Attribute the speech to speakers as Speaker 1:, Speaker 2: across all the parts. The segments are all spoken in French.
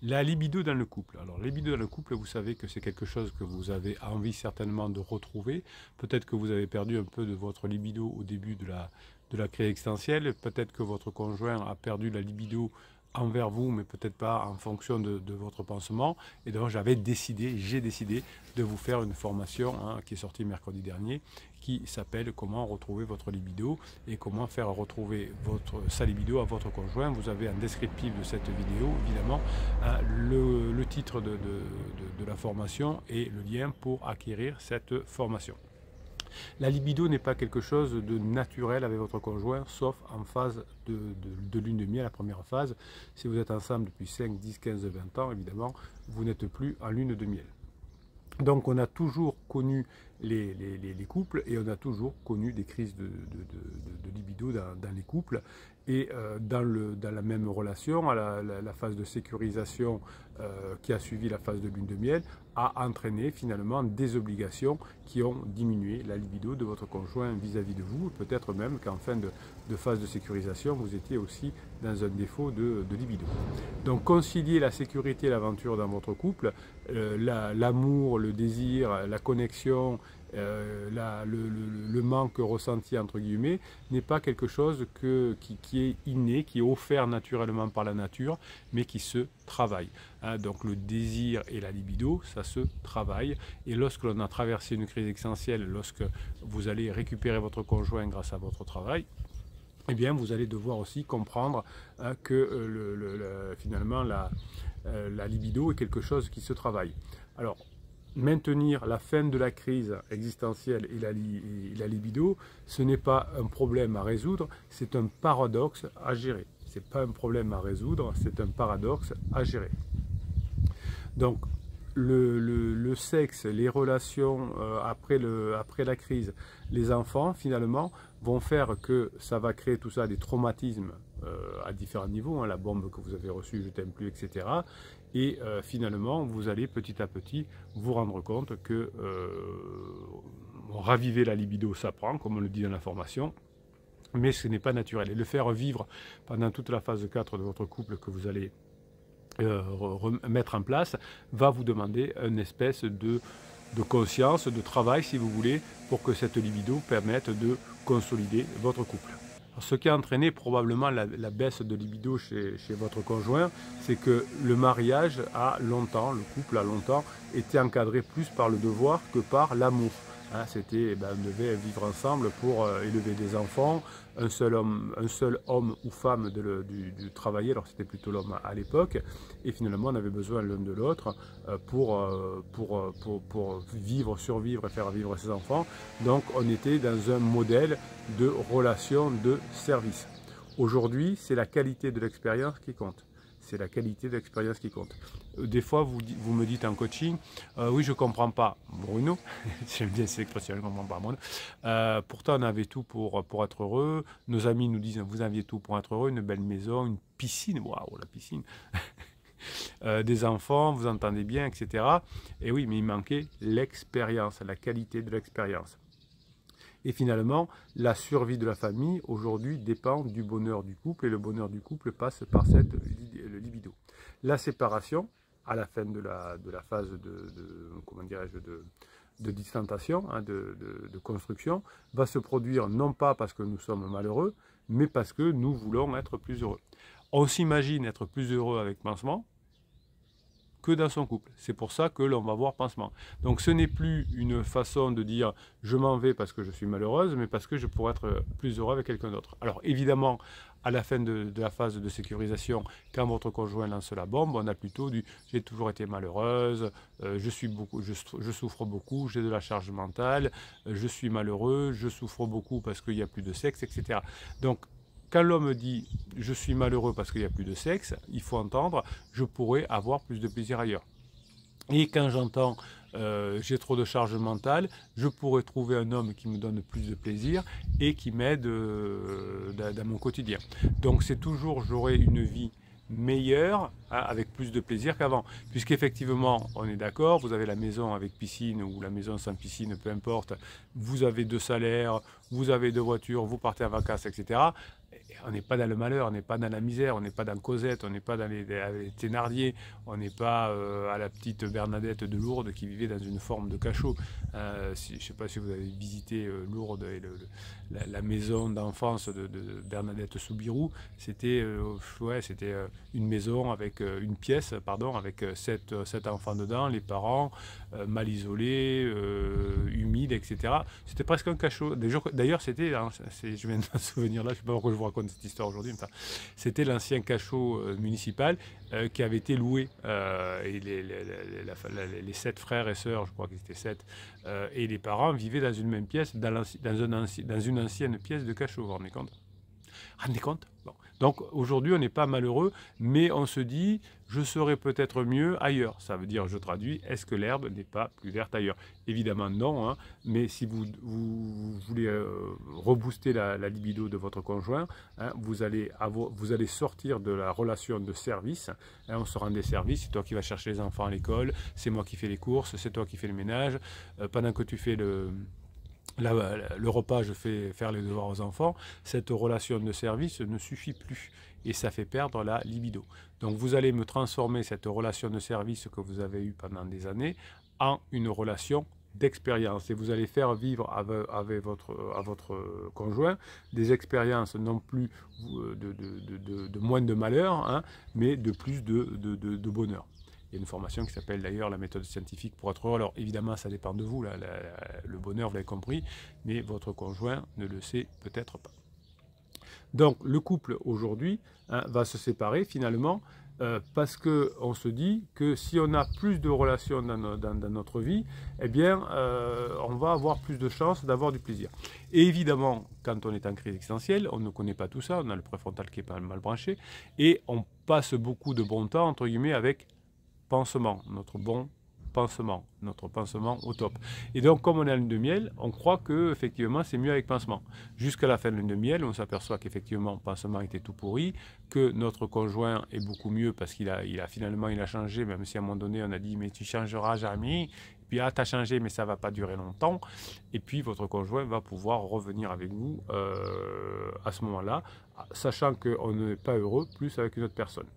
Speaker 1: La libido dans le couple. Alors, la libido dans le couple, vous savez que c'est quelque chose que vous avez envie certainement de retrouver. Peut-être que vous avez perdu un peu de votre libido au début de la crise existentielle. Peut-être que votre conjoint a perdu la libido envers vous, mais peut-être pas en fonction de votre pansement. Et donc, j'ai décidé de vous faire une formation qui est sortie mercredi dernier, qui s'appelle Comment retrouver votre libido et comment faire retrouver sa libido à votre conjoint. Vous avez un descriptif de cette vidéo, évidemment, le titre de la formation et le lien pour acquérir cette formation. La libido n'est pas quelque chose de naturel avec votre conjoint, sauf en phase de lune de miel, la première phase. Si vous êtes ensemble depuis 5, 10, 15, 20 ans, évidemment, vous n'êtes plus en lune de miel. Donc on a toujours connu les couples et on a toujours connu des crises de libido dans les couples. Et dans la même relation, la phase de sécurisation qui a suivi la phase de lune de miel a entraîné finalement des obligations qui ont diminué la libido de votre conjoint vis-à-vis de vous. Peut-être même qu'en fin de phase de sécurisation, vous étiez aussi dans un défaut de libido. Donc concilier la sécurité et l'aventure dans votre couple, l'amour, le désir, la connexion, le manque ressenti entre guillemets n'est pas quelque chose qui est inné, qui est offert naturellement par la nature, mais qui se travaille. Donc le désir et la libido, ça se travaille. Et lorsque l'on a traversé une crise existentielle, lorsque vous allez récupérer votre conjoint grâce à votre travail, eh bien vous allez devoir aussi comprendre que finalement la libido est quelque chose qui se travaille. Alors, maintenir la fin de la crise existentielle et la libido, ce n'est pas un problème à résoudre, c'est un paradoxe à gérer. Ce n'est pas un problème à résoudre, c'est un paradoxe à gérer. Donc, le sexe, les relations après la crise, les enfants, finalement, vont faire que ça va créer tout ça, des traumatismes à différents niveaux, la bombe que vous avez reçue, je t'aime plus, etc. Et finalement, vous allez petit à petit vous rendre compte que raviver la libido, ça prend, comme on le dit dans la formation, mais ce n'est pas naturel. Et le faire vivre pendant toute la phase 4 de votre couple que vous allez mettre en place, va vous demander une espèce de conscience, de travail, si vous voulez, pour que cette libido permette de consolider votre couple. Alors, ce qui a entraîné probablement la baisse de libido chez votre conjoint, c'est que le mariage a longtemps, le couple a longtemps été encadré plus par le devoir que par l'amour. C'était, on devait vivre ensemble pour élever des enfants, un seul homme ou femme du travailler, alors c'était plutôt l'homme à l'époque, et finalement on avait besoin l'un de l'autre pour vivre, survivre et faire vivre ses enfants. Donc on était dans un modèle de relation de service. Aujourd'hui, c'est la qualité de l'expérience qui compte. C'est la qualité de l'expérience qui compte. Des fois, vous me dites en coaching, oui, je ne comprends pas, Bruno, j'aime bien cette expression, je ne comprends pas, Bruno. Pourtant, on avait tout pour être heureux. Nos amis nous disent, vous aviez tout pour être heureux, une belle maison, une piscine, waouh, la piscine. Des enfants, vous entendez bien, etc. Et oui, mais il manquait l'expérience, la qualité de l'expérience. Et finalement, la survie de la famille, aujourd'hui, dépend du bonheur du couple, et le bonheur du couple passe par cette libido. La séparation, à la fin de la phase comment dirais-je, de distantation, de construction, va se produire non pas parce que nous sommes malheureux, mais parce que nous voulons être plus heureux. On s'imagine être plus heureux avec pansement que dans son couple. C'est pour ça que l'on va voir pansement. Donc ce n'est plus une façon de dire je m'en vais parce que je suis malheureuse, mais parce que je pourrais être plus heureux avec quelqu'un d'autre. Alors évidemment, à la fin de la phase de sécurisation, quand votre conjoint lance la bombe, on a plutôt du j'ai toujours été malheureuse, je souffre beaucoup, j'ai de la charge mentale, je suis malheureux, je souffre beaucoup parce qu'il n'y a plus de sexe, etc. Donc quand l'homme dit « je suis malheureux parce qu'il n'y a plus de sexe », il faut entendre « je pourrais avoir plus de plaisir ailleurs ». Et quand j'entends j'ai trop de charge mentale, je pourrais trouver un homme qui me donne plus de plaisir et qui m'aide dans mon quotidien. Donc c'est toujours j'aurai une vie meilleure, avec plus de plaisir qu'avant. Puisqu'effectivement, on est d'accord, vous avez la maison avec piscine ou la maison sans piscine, peu importe, vous avez 2 salaires, vous avez 2 voitures, vous partez en vacances, etc. on n'est pas dans le malheur, on n'est pas dans la misère, on n'est pas dans Cosette, on n'est pas dans les Thénardier, on n'est pas à la petite Bernadette de Lourdes qui vivait dans une forme de cachot. Je ne sais pas si vous avez visité Lourdes et la maison d'enfance de Bernadette Soubirous. C'était une maison avec une pièce, pardon, avec sept enfants dedans, les parents mal isolés, humides, etc. C'était presque un cachot. D'ailleurs, c'était, je viens de me souvenir là, je ne sais pas pourquoi je vous raconte cette histoire aujourd'hui, enfin, c'était l'ancien cachot municipal qui avait été loué. Et les 7 frères et sœurs, je crois qu'ils étaient 7, et les parents vivaient dans une même pièce, dans une ancienne pièce de cachot, vous vous rendez compte? Rendez compte? Bon. Donc aujourd'hui, on n'est pas malheureux, mais on se dit, je serais peut-être mieux ailleurs. Ça veut dire, je traduis, est-ce que l'herbe n'est pas plus verte ailleurs? Évidemment non, hein, mais si vous voulez rebooster la libido de votre conjoint, hein, vous allez sortir de la relation de service. Hein, on se rend des services, c'est toi qui vas chercher les enfants à l'école, c'est moi qui fais les courses, c'est toi qui fais le ménage. Pendant que tu fais le repas, je fais faire les devoirs aux enfants, cette relation de service ne suffit plus et ça fait perdre la libido. Donc vous allez me transformer cette relation de service que vous avez eue pendant des années en une relation d'expérience et vous allez faire vivre à votre conjoint des expériences non plus de moins de malheur, hein, mais de plus de bonheur. Il y a une formation qui s'appelle d'ailleurs la méthode scientifique pour être heureux. Alors évidemment, ça dépend de vous, le bonheur, vous l'avez compris, mais votre conjoint ne le sait peut-être pas. Donc le couple aujourd'hui, hein, va se séparer finalement parce qu'on se dit que si on a plus de relations dans notre vie, eh bien on va avoir plus de chances d'avoir du plaisir. Et évidemment, quand on est en crise existentielle, on ne connaît pas tout ça, on a le préfrontal qui est pas mal branché, et on passe beaucoup de bon temps, entre guillemets, avec pansement, notre pansement au top. Et donc, comme on est en lune de miel, on croit que effectivement c'est mieux avec pansement. Jusqu'à la fin de lune de miel, on s'aperçoit qu'effectivement pansement était tout pourri, que notre conjoint est beaucoup mieux parce qu'il a finalement changé, même si à un moment donné on a dit mais tu changeras jamais. Et puis ah t'as changé mais ça va pas durer longtemps. Et puis votre conjoint va pouvoir revenir avec vous à ce moment-là, sachant qu'on n'est pas heureux plus avec une autre personne.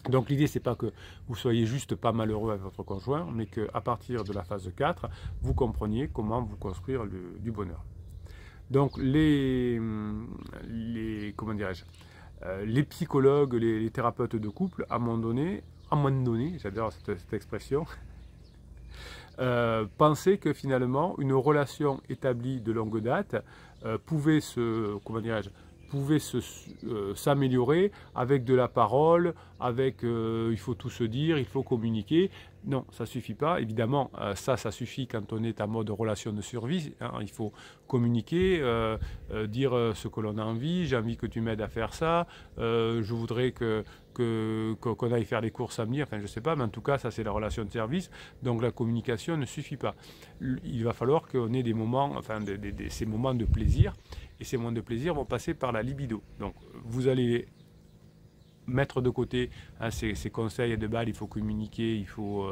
Speaker 1: Donc l'idée, c'est pas que vous soyez juste pas malheureux avec votre conjoint, mais qu'à partir de la phase 4, vous compreniez comment vous construire du bonheur. Donc comment dirais-je, les psychologues, les thérapeutes de couple, à un moment donné, j'adore cette expression, pensaient que finalement une relation établie de longue date pouvait s'améliorer avec de la parole, avec il faut tout se dire, il faut communiquer. Non, ça ne suffit pas. Évidemment, ça suffit quand on est en mode relation de survie. Hein. Il faut communiquer, dire ce que l'on a envie. J'ai envie que tu m'aides à faire ça. Je voudrais qu'on aille faire les courses samedi. Enfin, je ne sais pas, mais en tout cas, ça c'est la relation de service. Donc la communication ne suffit pas. Il va falloir qu'on ait des moments, enfin ces moments de plaisir. Et ces moments de plaisir vont passer par la libido. Donc vous allez mettre de côté ces conseils de balle, il faut communiquer, il faut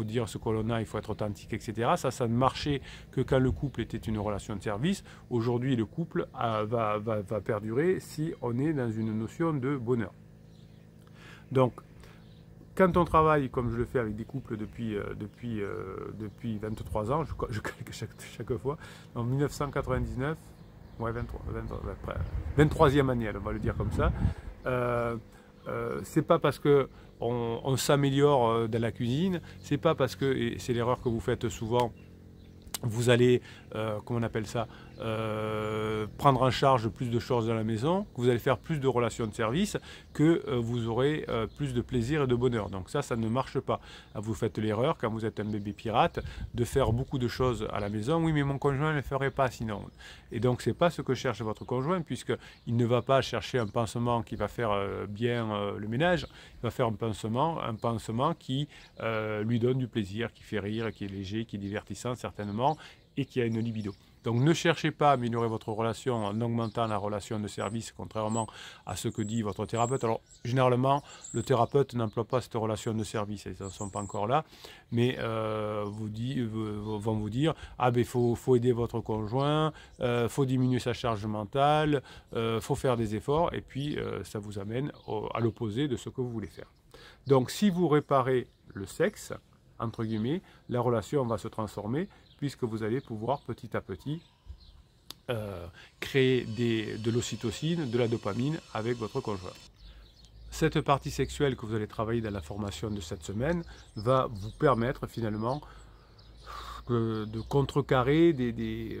Speaker 1: dire ce que l'on a, il faut être authentique, etc. Ça ne marchait que quand le couple était une relation de service. Aujourd'hui, le couple va perdurer si on est dans une notion de bonheur. Donc, quand on travaille, comme je le fais avec des couples depuis 23 ans, je calque chaque fois, en 1999, ouais, 23e année, on va le dire comme ça. C'est pas parce que on s'améliore dans la cuisine, c'est pas parce que, et c'est l'erreur que vous faites souvent, vous allez, comment on appelle ça, prendre en charge plus de choses dans la maison, que vous allez faire plus de relations de service, que vous aurez plus de plaisir et de bonheur. Donc ça ne marche pas. Vous faites l'erreur, quand vous êtes un bébé pirate, de faire beaucoup de choses à la maison. Oui, mais mon conjoint ne le ferait pas sinon. Et donc c'est pas ce que cherche votre conjoint, puisqu'il ne va pas chercher un pansement qui va faire bien le ménage, il va faire un pansement qui lui donne du plaisir, qui fait rire, qui est léger, qui est divertissant certainement, et qui a une libido. Donc ne cherchez pas à améliorer votre relation en augmentant la relation de service, contrairement à ce que dit votre thérapeute. Alors généralement, le thérapeute n'emploie pas cette relation de service, ils n'en sont pas encore là, mais vont vous dire « Ah ben faut aider votre conjoint, faut diminuer sa charge mentale, faut faire des efforts » et puis ça vous amène à l'opposé de ce que vous voulez faire. Donc si vous réparez le sexe, entre guillemets, la relation va se transformer puisque vous allez pouvoir petit à petit créer de l'ocytocine, de la dopamine avec votre conjoint. Cette partie sexuelle que vous allez travailler dans la formation de cette semaine va vous permettre finalement de contrecarrer des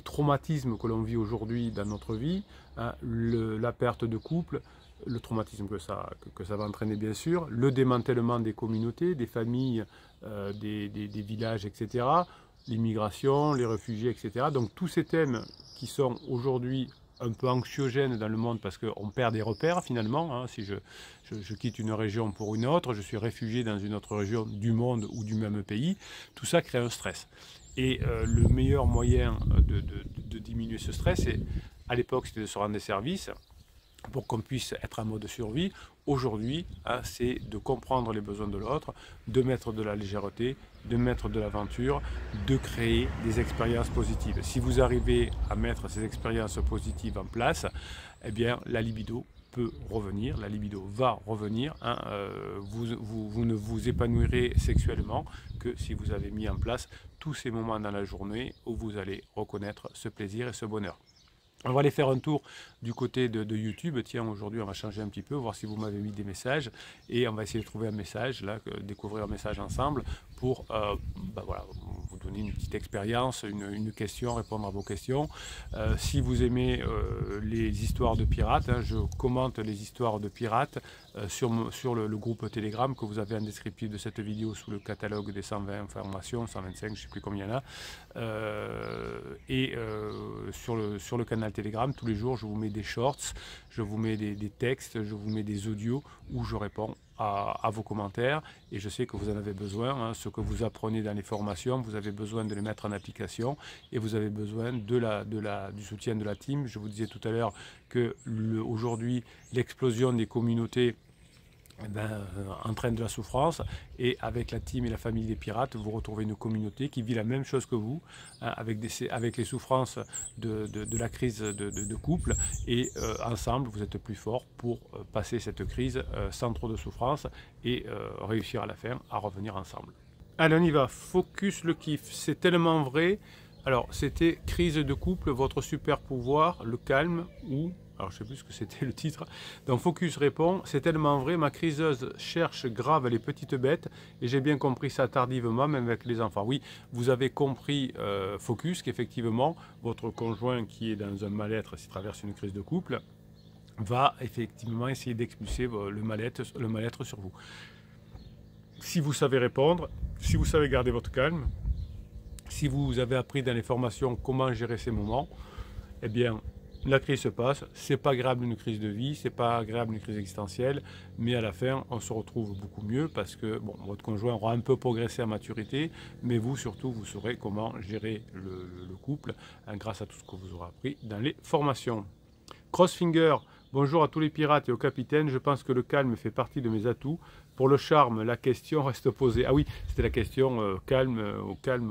Speaker 1: traumatismes que l'on vit aujourd'hui dans notre vie, hein, la perte de couple, le traumatisme que ça va entraîner bien sûr, le démantèlement des communautés, des familles, des villages, etc., l'immigration, les réfugiés, etc. Donc tous ces thèmes qui sont aujourd'hui un peu anxiogènes dans le monde parce qu'on perd des repères finalement, hein. Si je quitte une région pour une autre, je suis réfugié dans une autre région du monde ou du même pays, tout ça crée un stress. Et le meilleur moyen de diminuer ce stress, à l'époque c'était de se rendre des services, pour qu'on puisse être en mode survie. Aujourd'hui, hein, c'est de comprendre les besoins de l'autre, de mettre de la légèreté, de mettre de l'aventure, de créer des expériences positives. Si vous arrivez à mettre ces expériences positives en place, eh bien la libido peut revenir, la libido va revenir, hein, vous ne vous épanouirez sexuellement que si vous avez mis en place tous ces moments dans la journée où vous allez reconnaître ce plaisir et ce bonheur. On va aller faire un tour du côté de YouTube. Tiens, aujourd'hui, on va changer un petit peu, voir si vous m'avez mis des messages. Et on va essayer de trouver un message, là, découvrir un message ensemble pour voilà, vous donner une petite expérience, une question, répondre à vos questions. Si vous aimez les histoires de pirates, hein, je commente les histoires de pirates sur le groupe Telegram que vous avez en descriptif de cette vidéo sous le catalogue des 120 formations, 125, je ne sais plus combien il y en a. Sur le canal Telegram, tous les jours, je vous mets des shorts, je vous mets des textes, je vous mets des audios où je réponds à vos commentaires et je sais que vous en avez besoin, hein. Ce que vous apprenez dans les formations, vous avez besoin de les mettre en application et vous avez besoin du soutien de la team. Je vous disais tout à l'heure que aujourd'hui, l'explosion des communautés entraîne de la souffrance et avec la team et la famille des pirates, vous retrouvez une communauté qui vit la même chose que vous, hein, avec les souffrances de la crise de couple et ensemble vous êtes plus forts pour passer cette crise sans trop de souffrance et réussir à la fin à revenir ensemble. Allez, on y va, focus le kiff, c'est tellement vrai. Alors c'était crise de couple, votre super pouvoir, le calme ou... Alors, je ne sais plus ce que c'était le titre. Donc, Focus répond, c'est tellement vrai, ma criseuse cherche grave les petites bêtes et j'ai bien compris ça tardivement, même avec les enfants. Oui, vous avez compris, Focus, qu'effectivement, votre conjoint qui est dans un mal-être, s'il traverse une crise de couple, va effectivement essayer d'expulser le mal-être sur vous. Si vous savez répondre, si vous savez garder votre calme, si vous avez appris dans les formations comment gérer ces moments, eh bien, la crise se passe, c'est pas agréable une crise de vie, c'est pas agréable une crise existentielle, mais à la fin, on se retrouve beaucoup mieux parce que bon, votre conjoint aura un peu progressé en maturité, mais vous surtout, vous saurez comment gérer le couple hein, grâce à tout ce que vous aurez appris dans les formations. Crossfinger, bonjour à tous les pirates et au capitaine, je pense que le calme fait partie de mes atouts. Pour le charme, la question reste posée. Ah oui, c'était la question calme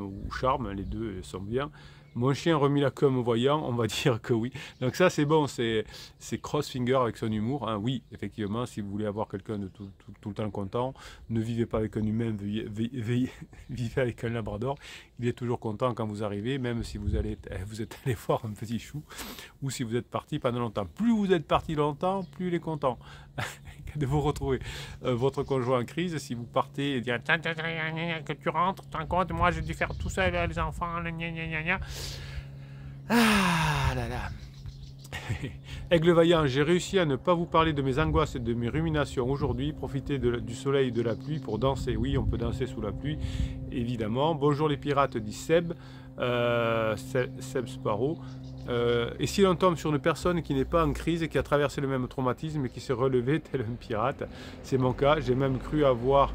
Speaker 1: ou charme, les deux sont bien. Mon chien remis la queue en me voyant, on va dire que oui. Donc ça c'est bon, c'est Crossfinger avec son humour. Hein. Oui, effectivement, si vous voulez avoir quelqu'un de tout le temps content, ne vivez pas avec un humain, vivez avec un labrador. Il est toujours content quand vous arrivez, même si vous êtes allé voir un petit chou, ou si vous êtes parti pendant longtemps. Plus vous êtes parti longtemps, plus il est content de vous retrouver. Votre conjoint en crise, si vous partez et dire que tu rentres, t'en compte, moi j'ai dû faire tout seul, les enfants, Ah là là. Aigle Vaillant, j'ai réussi à ne pas vous parler de mes angoisses et de mes ruminations aujourd'hui. Profitez du soleil et de la pluie pour danser. Oui, on peut danser sous la pluie, évidemment. Bonjour les pirates, dit Seb. Seb Sparrow. Et si l'on tombe sur une personne qui n'est pas en crise et qui a traversé le même traumatisme et qui s'est relevée tel un pirate, c'est mon cas. J'ai même cru avoir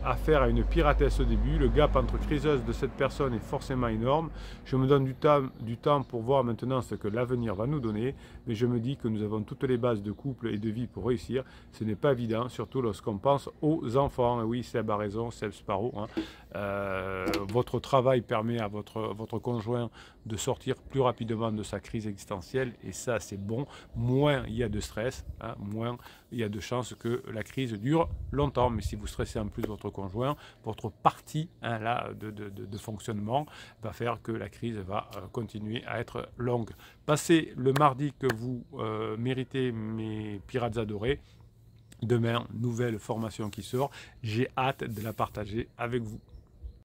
Speaker 1: affaire à une piratesse au début. Le gap entre criseuse de cette personne est forcément énorme. Je me donne du temps pour voir maintenant ce que l'avenir va nous donner, mais je me dis que nous avons toutes les bases de couple et de vie pour réussir. Ce n'est pas évident, surtout lorsqu'on pense aux enfants. Et oui, Seb a raison, Seb Sparrow. Hein. Votre travail permet à votre conjoint de sortir plus rapidement de sa crise existentielle, et ça c'est bon. Moins il y a de stress, hein, moins il y a de chances que la crise dure longtemps. Mais si vous stressez en plus votre conjoint, votre partie là, de fonctionnement va faire que la crise va continuer à être longue. Passez le mardi que vous méritez, mes pirates adorés. Demain, nouvelle formation qui sort. J'ai hâte de la partager avec vous.